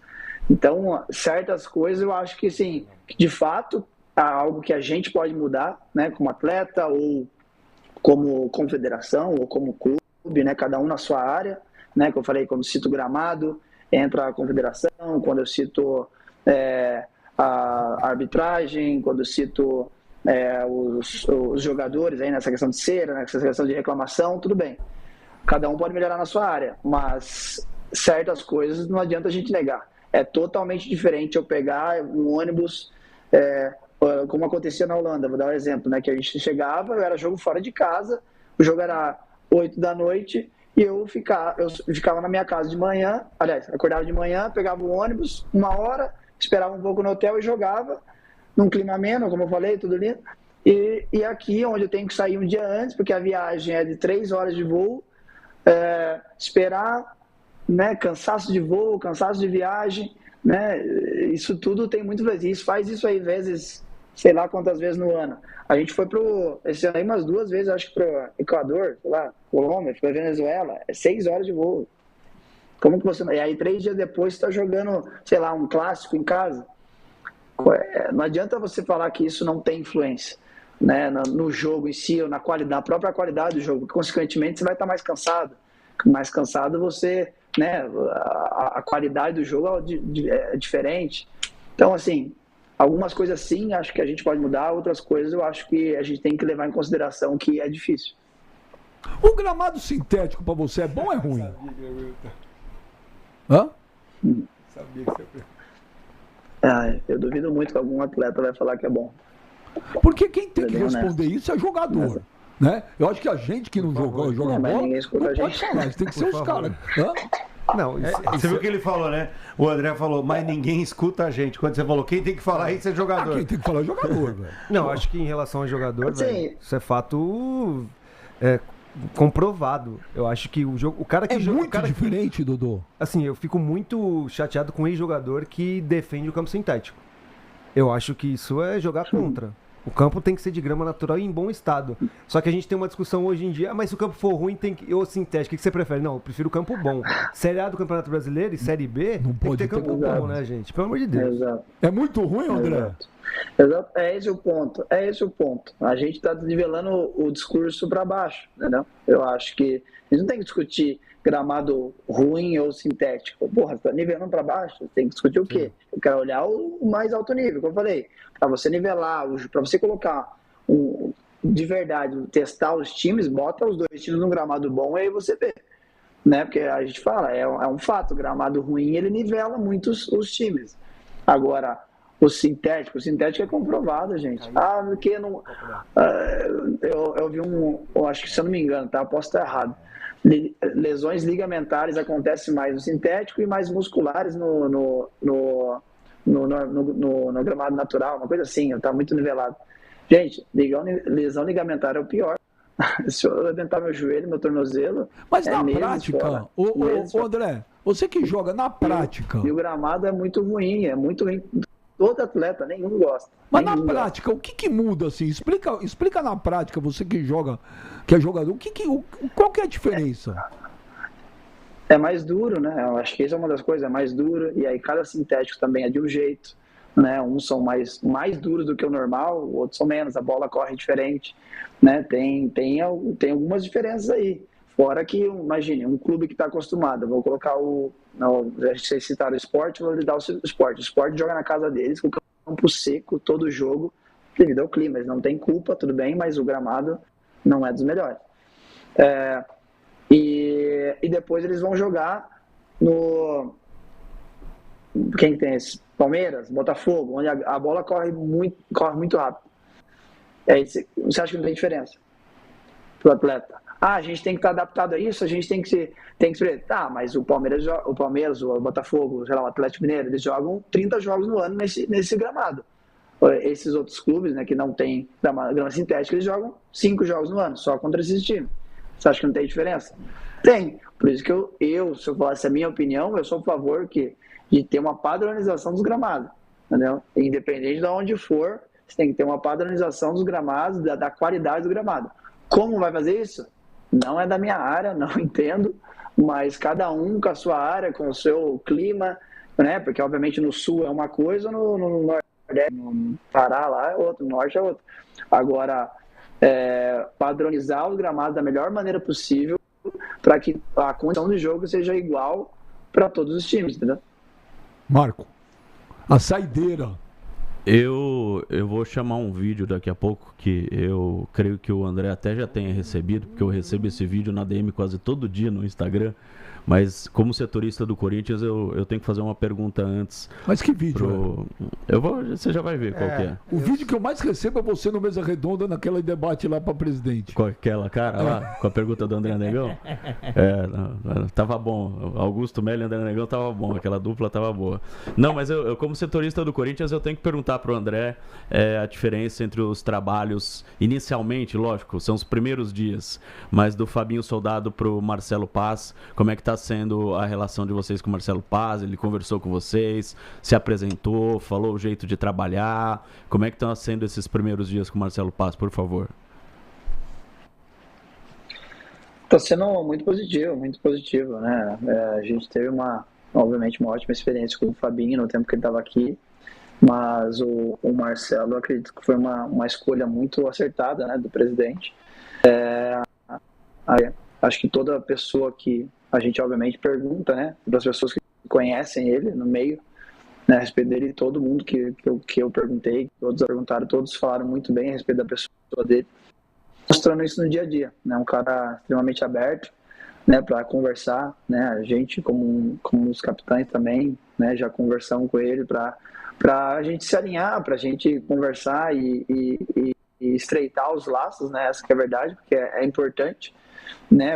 Então, certas coisas eu acho que, sim, de fato, há algo que a gente pode mudar, né, como atleta, ou como confederação, ou como clube, né, cada um na sua área, né, que eu falei, quando cito gramado, entra a confederação, quando eu cito a arbitragem, quando eu cito os jogadores, aí nessa questão de cera, nessa questão de reclamação, tudo bem. Cada um pode melhorar na sua área, mas certas coisas não adianta a gente negar. É totalmente diferente eu pegar um ônibus, como acontecia na Holanda, vou dar um exemplo, né, que a gente chegava, era jogo fora de casa, o jogo era 8 da noite e eu ficava na minha casa de manhã, aliás, acordava de manhã, pegava o ônibus, 1 hora, esperava um pouco no hotel e jogava, num clima ameno, como eu falei, tudo lindo. E aqui, onde eu tenho que sair um dia antes, porque a viagem é de 3 horas de voo, esperar, né, cansaço de voo, cansaço de viagem, né, isso tudo tem muito vezes. Faz isso aí vezes, sei lá quantas vezes no ano. A gente foi esse ano aí umas 2 vezes, acho que pro Equador, sei lá, Colômbia, foi Venezuela, 6 horas de voo. Como que você... E aí 3 dias depois você tá jogando, sei lá, um clássico em casa. Não adianta você falar que isso não tem influência, né, no jogo em si, ou na própria qualidade do jogo. Consequentemente, você vai estar mais cansado. Mais cansado você, né, a qualidade do jogo é diferente. Então, assim, algumas coisas sim, acho que a gente pode mudar, outras coisas eu acho que a gente tem que levar em consideração que é difícil. O gramado sintético para você é bom ou é ruim? Hã? Sabia que você... Eu duvido muito que algum atleta vai falar que é bom. Porque quem tem que responder isso é jogador. Né? Eu acho que a gente que não joga bola não pode falar, isso tem que ser os caras. Não, você viu o que ele falou, né? O André falou, mas ninguém escuta a gente. Quando você falou, quem tem que falar isso é jogador. Quem tem que falar é jogador, velho. Não, acho que em relação ao jogador, velho, isso é fato comprovado. Eu acho que o cara que joga... muito diferente, Dodô. Assim, eu fico muito chateado com um ex-jogador que defende o campo sintético. Eu acho que isso é jogar contra. O campo tem que ser de grama natural e em bom estado. Só que a gente tem uma discussão hoje em dia, mas se o campo for ruim, ou sintético, o que você prefere? Não, eu prefiro o campo bom. Série A do Campeonato Brasileiro e Série B, não tem que ter campo bom, né, gente? Pelo amor de Deus. Exato. É muito ruim, André? Exato. É esse o ponto. A gente está nivelando o discurso para baixo, entendeu? Eu acho que a gente não tem que discutir gramado ruim ou sintético. Porra, você tá nivelando para baixo, tem que discutir o quê? Eu quero olhar o mais alto nível, como eu falei. Para você nivelar, para você colocar de verdade, testar os times, bota os 2 times num gramado bom e aí você vê. Né? Porque a gente fala, é um fato, o gramado ruim ele nivela muito os times. Agora, o sintético é comprovado, gente. Porque não. Eu vi eu acho que se eu não me engano, tá? Posso estar errado. Lesões ligamentares acontecem mais no sintético e mais musculares no gramado natural, uma coisa assim, tá muito nivelado. Gente, lesão ligamentar é o pior. Se eu levantar meu joelho, meu tornozelo. Mas na prática, ô André, você que joga na prática. E o gramado é muito ruim. Todo atleta, nenhum gosta. Mas na prática, o que muda assim? Explica na prática, você que joga, que é jogador, qual que é a diferença? É mais duro, né? Eu acho que isso é uma das coisas, é mais duro. E aí cada sintético também é de um jeito, né? Uns são mais duros do que o normal, outros são menos. A bola corre diferente, né? Tem algumas diferenças aí. Fora que, imagine, um clube que está acostumado, vou colocar vocês citaram o esporte, vou lhe dar o esporte. O esporte joga na casa deles, com o campo seco, todo jogo, devido ao clima. Eles não têm culpa, tudo bem, mas o gramado não é dos melhores. E depois eles vão jogar no... Quem tem esse? Palmeiras, Botafogo, onde a bola corre muito rápido. Você acha que não tem diferença pro atleta? A gente tem que estar adaptado a isso, a gente tem que se... Tá, mas o Palmeiras, o Botafogo, sei lá, o Atlético Mineiro, eles jogam 30 jogos no ano nesse gramado. Esses outros clubes, né, que não tem grama sintética, eles jogam 5 jogos no ano, só contra esses times. Você acha que não tem diferença? Tem. Por isso que se eu falasse a minha opinião, eu sou a favor de ter uma padronização dos gramados, entendeu? Independente de onde for, você tem que ter uma padronização dos gramados, da qualidade do gramado. Como vai fazer isso? não é da minha área, não entendo, mas cada um com a sua área, com o seu clima, né? Porque obviamente no sul é uma coisa, no Nordeste, no Pará lá é outro, no Norte é outro. Agora, padronizar os gramados da melhor maneira possível para que a condição de jogo seja igual para todos os times, entendeu? Marco, a saideira. Eu vou chamar um vídeo daqui a pouco que eu creio que o André até já tenha recebido, porque eu recebo esse vídeo na DM quase todo dia no Instagram. Mas como setorista do Corinthians, eu tenho que fazer uma pergunta antes. Mas que vídeo? Você já vai ver qual que é. O vídeo que eu mais recebo é você no Mesa Redonda, naquele debate lá para presidente. Com aquela cara lá, com a pergunta do André Negão? Tava bom. Augusto Melo e André Negão tava bom, aquela dupla tava boa. Não, mas eu como setorista do Corinthians, eu tenho que perguntar pro André a diferença entre os trabalhos, inicialmente, lógico, são os primeiros dias, mas do Fabinho Soldado pro Marcelo Paz, como é que tá sendo a relação de vocês com o Marcelo Paz? Ele conversou com vocês, se apresentou, falou o jeito de trabalhar. Como é que estão sendo esses primeiros dias com o Marcelo Paz, por favor? Está sendo muito positivo, né? A gente teve obviamente, uma ótima experiência com o Fabinho no tempo que ele estava aqui, mas o Marcelo, eu acredito que foi uma escolha muito acertada, né, do presidente. Acho que toda pessoa que a gente, obviamente, pergunta, né, das pessoas que conhecem ele no meio, né, a respeito dele, todo mundo que eu perguntei, todos perguntaram, todos falaram muito bem a respeito da pessoa dele, mostrando isso no dia a dia, né, um cara extremamente aberto, né, para conversar, né, a gente como os capitães também, né, já conversamos com ele para a gente se alinhar, para a gente conversar e estreitar os laços, né, essa que é a verdade, porque é importante, né,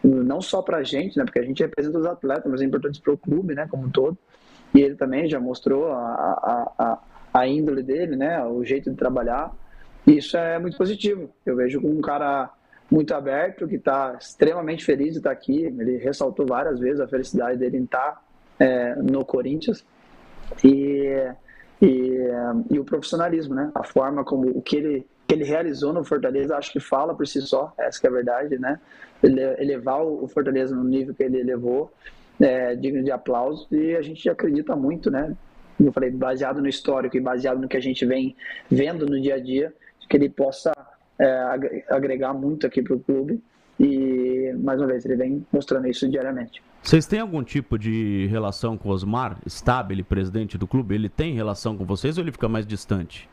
não só para a gente, né, porque a gente representa os atletas, mas é importante para o clube, né, como um todo. E ele também já mostrou a índole dele, né, o jeito de trabalhar. E isso é muito positivo. Eu vejo um cara muito aberto, que está extremamente feliz de estar aqui. Ele ressaltou várias vezes a felicidade dele em estar no Corinthians. E o profissionalismo, né, a forma como o que ele realizou no Fortaleza, acho que fala por si só, essa que é a verdade, né? Elevar o Fortaleza no nível que ele elevou, digno de aplauso, e a gente acredita muito, né? Como eu falei, baseado no histórico e baseado no que a gente vem vendo no dia a dia, que ele possa agregar muito aqui para o clube, e mais uma vez, ele vem mostrando isso diariamente. Vocês têm algum tipo de relação com o Osmar Stabile, presidente do clube? Ele tem relação com vocês ou ele fica mais distante?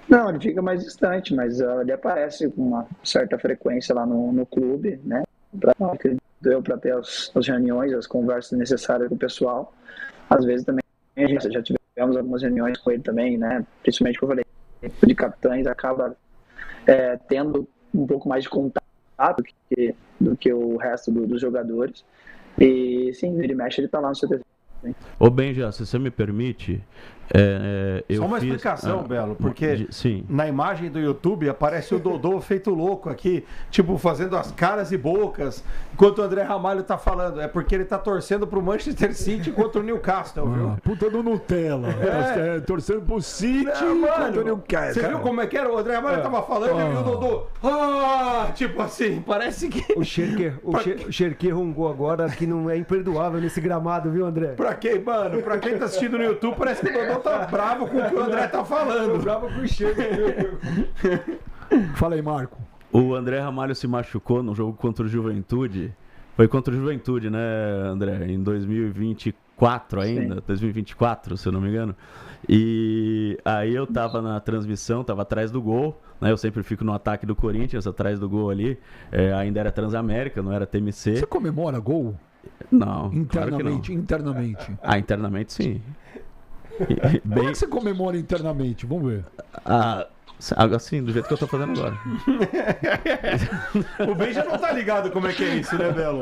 Não, ele fica mais distante, mas ele aparece com uma certa frequência lá no clube, né? Para ter as reuniões, as conversas necessárias com o pessoal. Às vezes também a gente já tivemos algumas reuniões com ele também, né? Principalmente, como eu falei, de capitães, acaba tendo um pouco mais de contato do que o resto dos jogadores. E sim, ele mexe, ele tá lá no CT. Ô Benja, se você me permite, eu só uma fiz... explicação, Belo, porque sim. Na imagem do YouTube aparece o Dodô feito louco aqui, tipo, fazendo as caras e bocas, enquanto o André Ramalho tá falando. É porque ele tá torcendo pro Manchester City contra o Newcastle, viu? Puta do Nutella. Torcendo pro City contra o Newcastle. Você viu como é que era? O André Ramalho tava falando e o Dodô... tipo assim, parece que... O Cherquer rungou agora, que não é imperdoável nesse gramado, viu, André? Pra quem, mano? Pra quem tá assistindo no YouTube, parece que o Dodô tá bravo com o que o André tá falando. Bravo com o Cherquer. Fala aí, Marco. O André Ramalho se machucou no jogo contra o Juventude. Foi contra o Juventude, né, André? Em 2024 ainda, sim. 2024, se eu não me engano. E aí eu tava na transmissão, tava atrás do gol, né? Eu sempre fico no ataque do Corinthians, atrás do gol ali. Ainda era Transamérica, não era TMC. Você comemora gol? Não. Internamente, claro internamente. Internamente sim. Como é que você comemora internamente? Vamos ver. Assim, do jeito que eu tô fazendo agora. O Ben já não tá ligado como é que é isso, né, Belo?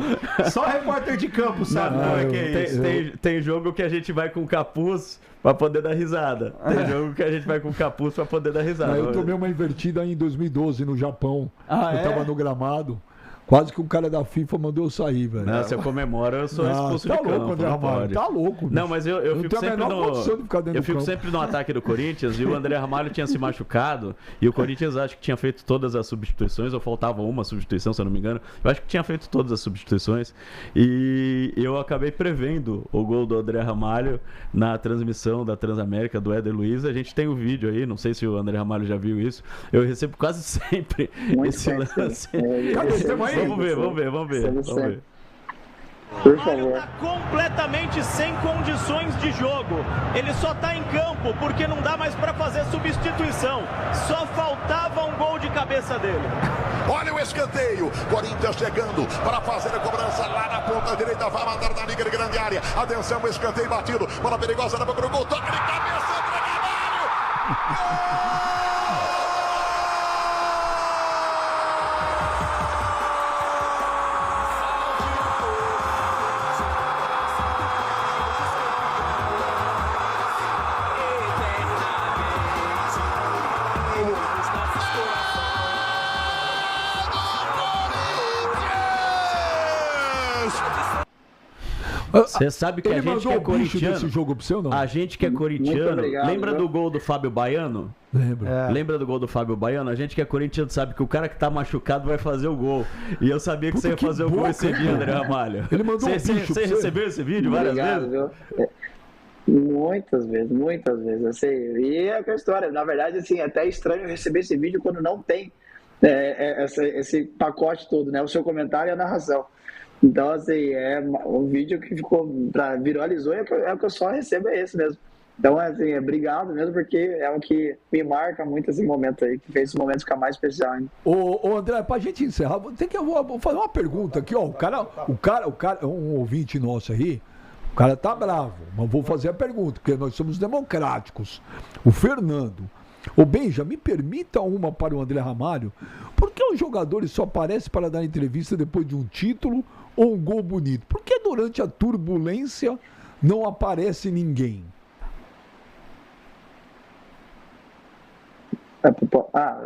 Só repórter de campo sabe como é que é isso. Tem jogo que a gente vai com capuz pra poder dar risada. Tem jogo que a gente vai com capuz pra poder dar risada. Eu tomei uma invertida em 2012 no Japão. Eu tava no gramado. Quase que o cara da FIFA mandou eu sair, velho. Não, se eu comemoro, eu sou expulso tá de campo. louco, André não Ramalho. pode. Tá louco. Não, mas eu fico tenho a sempre menor condição de ficar dentro eu do fico campo. sempre no ataque do Corinthians e o André Ramalho tinha se machucado e o Corinthians acho que tinha feito todas as substituições, ou faltava uma substituição, se eu não me engano. Eu acho que tinha feito todas as substituições e eu acabei prevendo o gol do André Ramalho na transmissão da Transamérica do Éder Luiz. A gente tem o vídeo aí, não sei se o André Ramalho já viu isso. Eu recebo quase sempre Muito esse lance. Vamos ver. Por favor. Está completamente sem condições de jogo. Ele só está em campo porque não dá mais para fazer substituição. Só faltava um gol de cabeça dele. Olha o escanteio. Corinthians chegando para fazer a cobrança lá na ponta direita. Vai mandar na liga de grande área. Atenção, o escanteio batido. Bola perigosa na boca do gol. Toque de cabeça. Você sabe que a gente que é corintiano. Esse jogo pro seu, não? A gente que é corintiano. obrigado, Lembra viu? do gol do Fábio Baiano? Lembro. Lembra do gol do Fábio Baiano? A gente que é corintiano sabe que o cara que tá machucado vai fazer o gol. E eu sabia que Puta, você ia que fazer o gol boca, esse hein, dia, cara? André Ramalho. Ele mandou um bicho pra Você você. recebeu esse vídeo várias Obrigado, vezes? viu? Muitas vezes, assim, e é aquela história, na verdade, assim, é até estranho receber esse vídeo quando não tem esse pacote todo, né, o seu comentário e a narração. Então, assim, o vídeo que viralizou é o que eu só recebo, é esse mesmo. Então, assim, obrigado mesmo, porque é o que me marca muito esse momento aí, que fez esse momento ficar mais especial ainda. Ô André, pra gente encerrar, eu vou fazer uma pergunta aqui, ó. O cara, um ouvinte nosso aí, o cara tá bravo, mas vou fazer a pergunta, porque nós somos democráticos. O Fernando. Ô Benja, me permita uma para o André Ramalho. Por que os jogadores só aparecem para dar entrevista depois de um título ou um gol bonito? Por que durante a turbulência não aparece ninguém?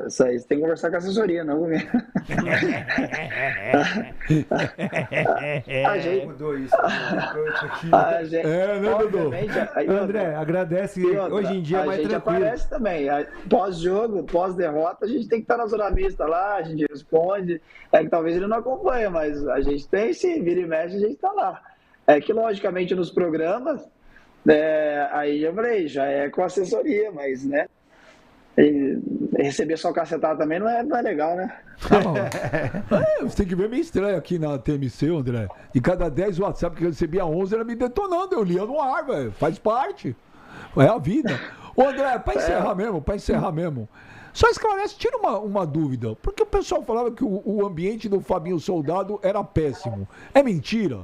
Isso aí você tem que conversar com a assessoria, não comigo. A gente Mudou isso. Né, Dudu? obviamente, André, agradece. Hoje em dia é mais a gente tranquilo. aparece também. Pós-jogo, pós-derrota, a gente tem que estar na zona mista lá, a gente responde. É que talvez ele não acompanhe, mas a gente tem sim, vira e mexe, a gente está lá. É que, logicamente, nos programas, aí eu falei, já é com assessoria, mas, né? E receber só cacetada também não é legal, né? Você tem que ver meio estranho aqui na TMC, André. De cada 10 WhatsApp que eu recebia 11, era me detonando. Eu lia no ar, velho. Faz parte. É a vida. Ô, André, pra encerrar mesmo. Só esclarece, tira uma dúvida. Porque o pessoal falava que o ambiente do Fabinho Soldado era péssimo. É mentira?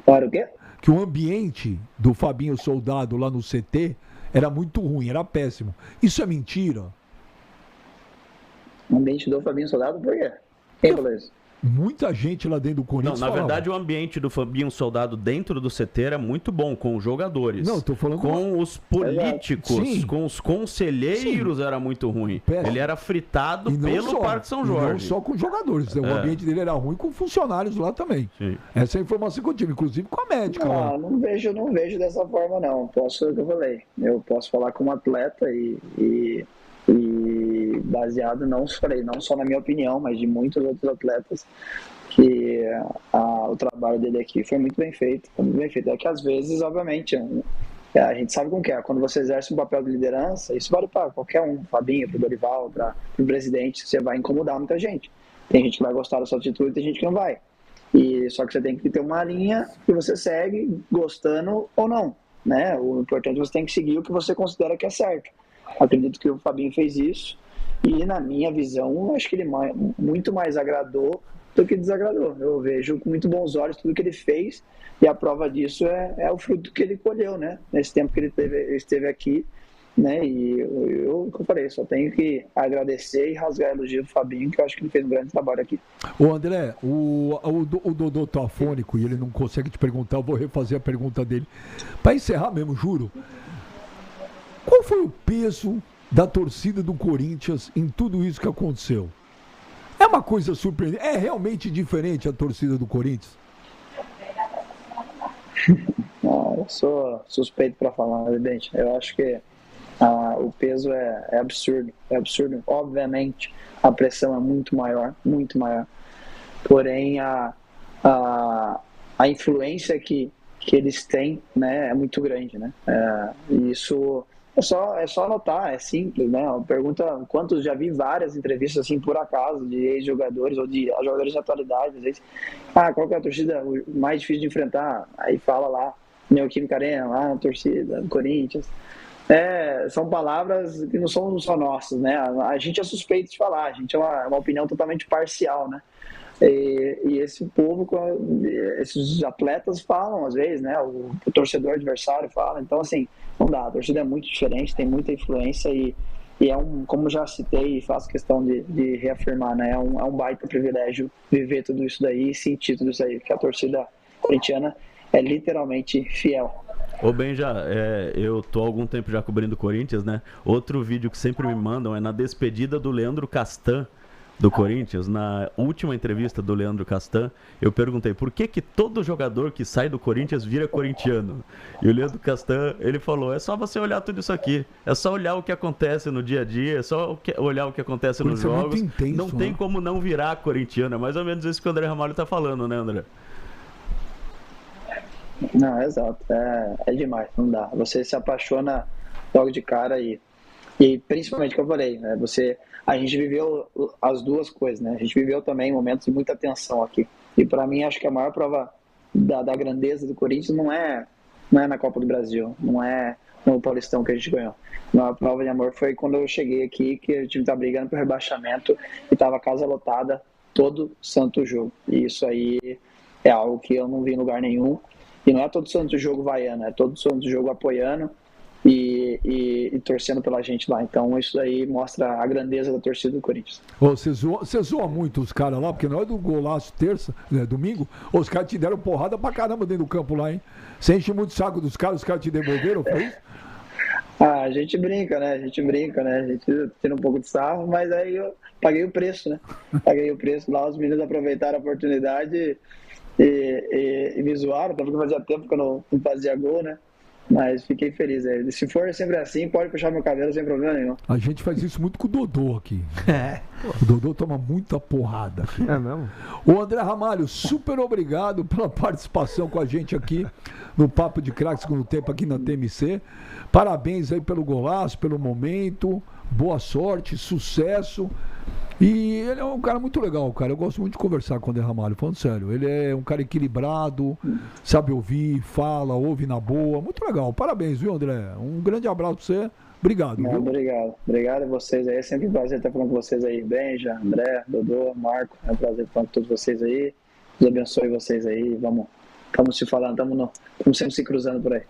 Para o quê? Que o ambiente do Fabinho Soldado lá no CT era muito ruim, era péssimo. Isso é mentira? O ambiente do Fabinho Soldado, por quê? Quem falou isso? Muita gente lá dentro do Não, Corinthians na falava. verdade o ambiente do Fabinho Soldado dentro do CT era muito bom com os jogadores. Não, tô falando com os políticos, Sim. com os conselheiros era muito ruim. Péssimo. Ele era fritado E não pelo só, Parque São e Jorge. não só com os jogadores. O ambiente dele era ruim com funcionários lá também. Sim. Essa é a informação que eu tive, inclusive com a médica lá. Não vejo dessa forma, não. Posso, o que eu falei. Eu posso falar como atleta e baseado, não só na minha opinião, mas de muitos outros atletas, que o trabalho dele aqui foi muito bem feito. É que às vezes, obviamente, a gente sabe como que é. Quando você exerce um papel de liderança, isso vale para qualquer um, Fabinho, para o Dorival, para o presidente, você vai incomodar muita gente. Tem gente que vai gostar da sua atitude, tem gente que não vai. Só que você tem que ter uma linha que você segue, gostando ou não, né? O importante é que você tem que seguir o que você considera que é certo. Acredito que o Fabinho fez isso e, na minha visão, acho que ele muito mais agradou do que desagradou. Eu vejo com muito bons olhos tudo que ele fez e a prova disso é o fruto que ele colheu, né? Nesse tempo que ele esteve aqui, né? E eu, como eu falei, só tenho que agradecer e rasgar elogio do Fabinho, que eu acho que ele fez um grande trabalho aqui. Ô André, o Dodô tá afônico e ele não consegue te perguntar, eu vou refazer a pergunta dele. Para encerrar mesmo, juro. Qual foi o peso da torcida do Corinthians em tudo isso que aconteceu? uma coisa surpreendente. É realmente diferente a torcida do Corinthians? Eu sou suspeito para falar, evidente. Eu acho que o peso é absurdo. É absurdo. Obviamente, a pressão é muito maior, muito maior. Porém, a influência que eles têm, né, é muito grande, né? E isso é só anotar, é simples, né? Pergunta quantos, já vi várias entrevistas assim por acaso de ex-jogadores ou de jogadores de atualidade, às vezes, qual que é a torcida mais difícil de enfrentar? Aí fala lá, Neoquímica Arena, lá na torcida do Corinthians. São palavras que não são só nossas, né? A gente é suspeito de falar, a gente é uma opinião totalmente parcial, né? E esse povo, esses atletas falam às vezes, né? O torcedor adversário fala. Então, assim, não dá. A torcida é muito diferente, tem muita influência e é como já citei e faço questão de reafirmar, né? É um baita privilégio viver tudo isso daí e sentir tudo isso aí, que a torcida corintiana é literalmente fiel. Ô Benja, eu tô há algum tempo já cobrindo o Corinthians, né? Outro vídeo que sempre me mandam é na despedida do Leandro Castan, do Corinthians. Na última entrevista do Leandro Castan, eu perguntei por que todo jogador que sai do Corinthians vira corintiano. E o Leandro Castan, ele falou, é só você olhar tudo isso aqui, é só olhar o que acontece no dia a dia, é só olhar o que acontece nos jogos, intenso, não tem como não virar corintiano. É mais ou menos isso que o André Ramalho tá falando, né, André? Não, exato, é demais, não dá. Você se apaixona logo de cara e principalmente, como eu falei, né, a gente viveu as duas coisas, né? A gente viveu também momentos de muita tensão aqui. E para mim, acho que a maior prova da grandeza do Corinthians não é na Copa do Brasil, não é no Paulistão que a gente ganhou. A maior prova de amor foi quando eu cheguei aqui, que o time tá brigando por rebaixamento e tava a casa lotada todo santo jogo. E isso aí é algo que eu não vi em lugar nenhum. E não é todo santo jogo vaiano, é todo santo jogo apoiando e torcendo pela gente lá. Então isso aí mostra a grandeza da torcida do Corinthians. Você zoa muito os caras lá, porque na hora do golaço domingo, os caras te deram porrada pra caramba dentro do campo lá, hein? Você enche muito o saco dos caras, os caras te devolveram, foi isso? A gente brinca, né? A gente tira um pouco de sarro, mas aí eu paguei o preço, né? Paguei o preço lá, os meninos aproveitaram a oportunidade e me zoaram, porque fazia tempo que eu não fazia gol, né? Mas fiquei feliz. Se for sempre assim, pode puxar meu cabelo sem problema nenhum. A gente faz isso muito com o Dodô aqui. O Dodô toma muita porrada aqui. É mesmo? O André Ramalho, super obrigado pela participação com a gente aqui no Papo de Craque Segundo Tempo aqui na TMC. Parabéns aí pelo golaço, pelo momento. Boa sorte, sucesso. E ele é um cara muito legal, cara. Eu gosto muito de conversar com o André Ramalho, falando sério. Ele é um cara equilibrado, sabe ouvir, fala, ouve na boa. Muito legal. Parabéns, viu, André? Um grande abraço pra você. Obrigado. Viu? Obrigado. Obrigado a vocês aí. É sempre um prazer estar falando com vocês aí. Benja, André, Dodô, Marco. É um prazer estar falando com todos vocês aí. Deus abençoe vocês aí. Vamos se falando. Estamos sempre se cruzando por aí.